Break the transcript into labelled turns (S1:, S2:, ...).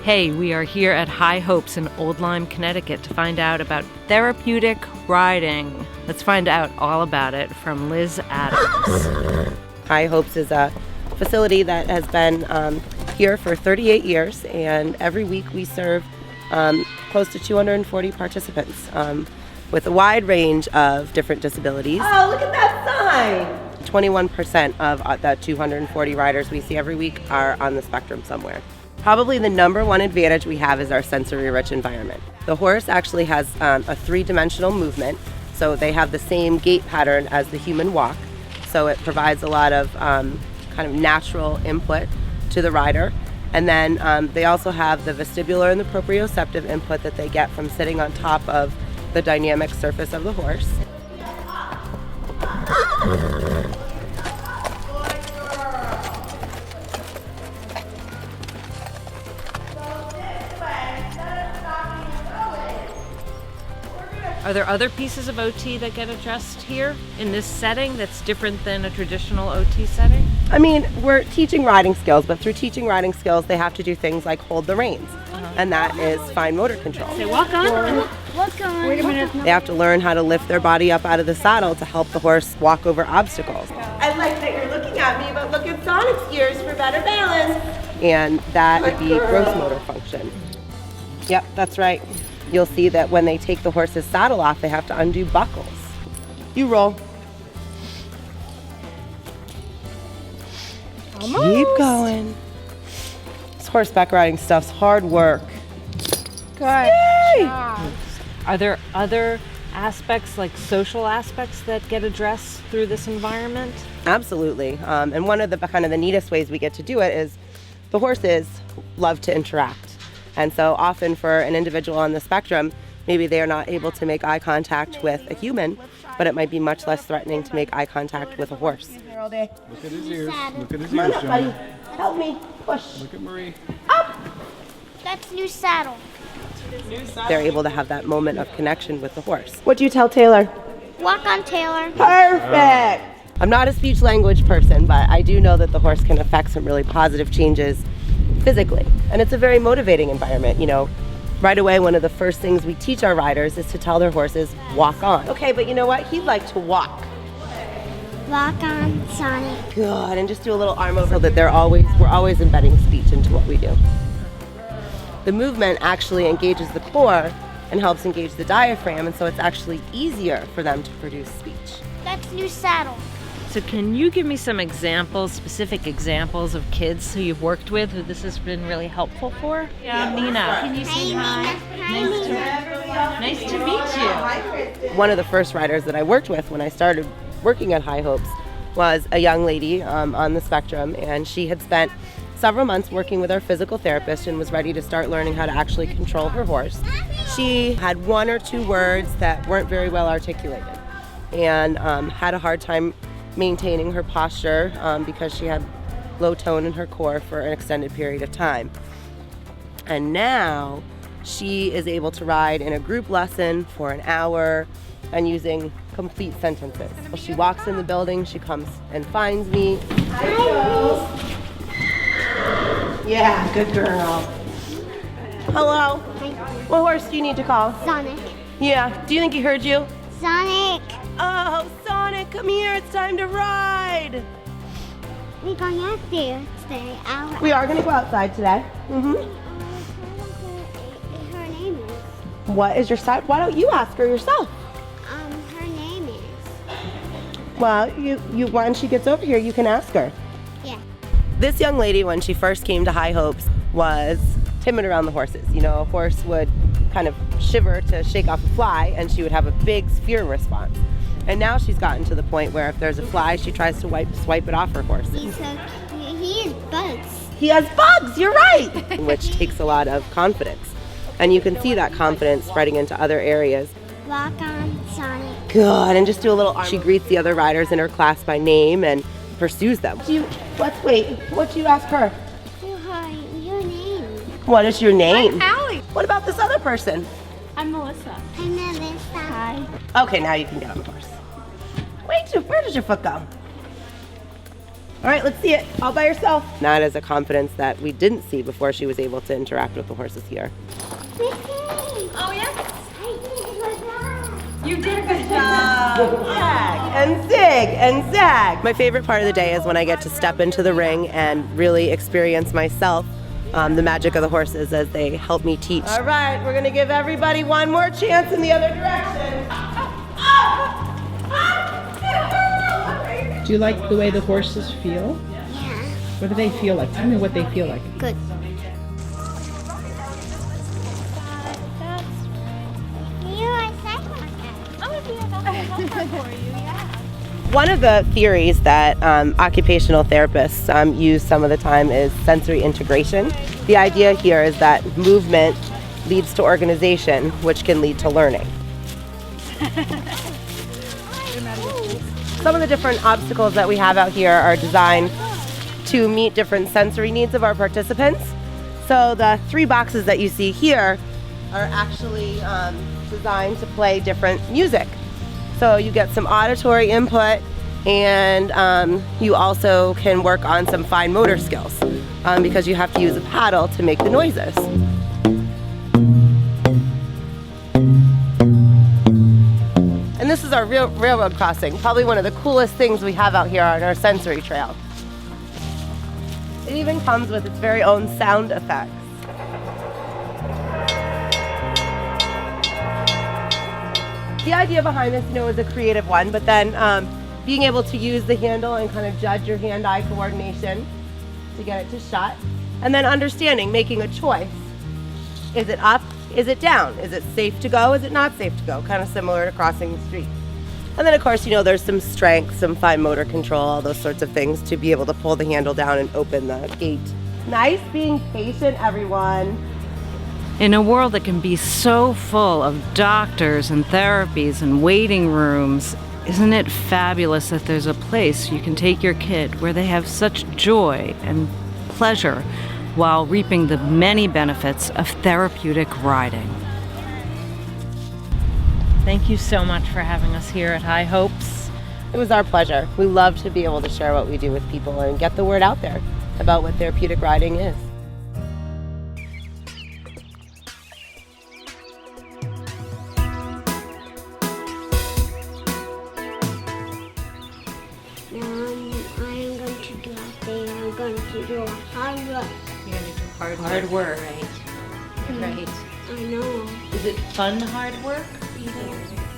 S1: Hey, we are here at High Hopes in Old Lyme, Connecticut to find out about therapeutic riding. Let's find out all about it from Liz Adams.
S2: High Hopes is a facility that has been here for 38 years, and every week we serve close to 240 participants with a wide range of different disabilities.
S3: Oh, look at that sign!
S2: 21% of the 240 riders we see every week are on the spectrum somewhere. Probably the number one advantage we have is our sensory-rich environment. The horse actually has a three-dimensional movement, so they have the same gait pattern as the human walk. So it provides a lot of kind of natural input to the rider. And then they also have the vestibular and the proprioceptive input that they get from sitting on top of the dynamic surface of the horse.
S1: Are there other pieces of OT that get addressed here in this setting that's different than a traditional OT setting?
S2: I mean, we're teaching riding skills, but through teaching riding skills, they have to do things like hold the reins, and that is fine motor control.
S1: Say, walk on.
S4: Walk on.
S1: Wait a minute.
S2: They have to learn how to lift their body up out of the saddle to help the horse walk over obstacles.
S3: I like that you're looking at me, but look at Sonic's ears for better balance.
S2: And that would be gross motor function. Yep, that's right. You'll see that when they take the horse's saddle off, they have to undo buckles. You roll.
S4: Almost.
S2: Keep going. This horseback riding stuff's hard work.
S4: Good
S2: Yay!
S4: job.
S1: Are there other aspects, like social aspects, that get addressed through this environment?
S2: Absolutely. And one of the kind of the neatest ways we get to do it is the horses love to interact. And so often for an individual on the spectrum, maybe they are not able to make eye contact with a human, but it might be much less threatening to make eye contact with a horse.
S5: Look at his ears. Look at his
S3: Come on
S5: ears,
S3: up, buddy.
S5: Johnny.
S3: Help me. Push.
S5: Look at Marie.
S4: That's new saddle.
S2: They're able to have that moment of connection with the horse.
S3: What do you tell Taylor?
S4: Walk on, Taylor.
S3: Perfect.
S2: I'm not a speech language person, but I do know that the horse can affect some really positive changes physically. And it's a very motivating environment. You know, right away, one of the first things we teach our riders is to tell their horses, walk on.
S3: Okay, but you know what? He'd like to walk.
S4: Walk on, Sonic.
S2: Good, and just do a little arm over so that we're always embedding speech into what we do. The movement actually engages the core and helps engage the diaphragm, and so it's actually easier for them to produce speech.
S4: That's new saddle.
S1: So can you give me some examples, specific examples of kids who you've worked with who this has been really helpful for? Yeah, Nina. Can you say hi? Nice to meet you.
S2: One of the first riders that I worked with when I started working at High Hopes was a young lady on the spectrum, and she had spent several months working with our physical therapist and was ready to start learning how to actually control her horse. She had one or two words that weren't very well articulated and had a hard time maintaining her posture because she had low tone in her core for an extended period of time. And now she is able to ride in a group lesson for an hour and using complete sentences. Well, she walks in the building, she comes and finds me.
S3: Yeah, good girl. Hello. What horse do you need to call?
S4: Sonic.
S3: Yeah. Do you think he heard you?
S4: Sonic.
S3: Oh, Sonic, come here. It's time to ride.
S4: We're going out there today.
S3: We are going to go outside today.
S4: Her name is.
S3: What is your side? Why don't you ask her yourself?
S4: Her name is.
S3: Well, you when she gets over here, you can ask her.
S4: Yeah.
S2: This young lady, when she first came to High Hopes, was timid around the horses. You know, a horse would kind of shiver to shake off a fly, and she would have a big fear response. And now she's gotten to the point where if there's a fly, she tries to swipe it off her horse.
S4: He is bugs.
S3: He has bugs. You're right.
S2: Which takes a lot of confidence. And you can see that confidence spreading into other areas.
S4: Walk on, Sonic.
S2: Good, and just do a little arm. She greets the other riders in her class by name and pursues them.
S3: Let's wait. What do you ask her?
S4: Your name.
S3: What is your name?
S4: I'm Allie.
S3: What about this other person?
S4: I'm Melissa. I'm Melissa. Hi.
S3: Okay, now you can get on the horse. Wait, where did your foot go? All right, let's see it all by yourself.
S2: That is a confidence that we didn't see before she was able to interact with the horses here.
S4: Oh, yes?
S1: You did a good job.
S2: Zag and zig and zag. My favorite part of the day is when I get to step into the ring and really experience myself the magic of the horses as they help me teach.
S3: All right, we're gonna give everybody one more chance in the other direction.
S6: Do you like the way the horses feel?
S4: Yeah.
S6: What do they feel like? Tell me what they feel like.
S4: Good.
S2: One of the theories that occupational therapists use some of the time is sensory integration. The idea here is that movement leads to organization, which can lead to learning. Some of the different obstacles that we have out here are designed to meet different sensory needs of our participants. So the 3 boxes that you see here are actually designed to play different music. So you get some auditory input, and you also can work on some fine motor skills because you have to use a paddle to make the noises. And this is our railroad crossing, probably one of the coolest things we have out here on our sensory trail. It even comes with its very own sound effects. The idea behind this, is a creative one, but then being able to use the handle and kind of judge your hand-eye coordination to get it to shut, and then understanding, making a choice. Is it up? Is it down? Is it safe to go? Is it not safe to go? Kind of similar to crossing the street. And then of course, there's some strength, some fine motor control, all those sorts of things to be able to pull the handle down and open the gate. Nice being patient, everyone.
S1: In a world that can be so full of doctors and therapies and waiting rooms, isn't it fabulous that there's a place you can take your kid where they have such joy and pleasure while reaping the many benefits of therapeutic riding? Thank you so much for having us here at High Hopes.
S2: It was our pleasure. We love to be able to share what we do with people and get the word out there about what therapeutic riding is.
S4: I'm going to do hard work.
S1: You're going to do hard work. Right. Right.
S4: I know.
S1: Is it fun hard work?
S4: Yeah.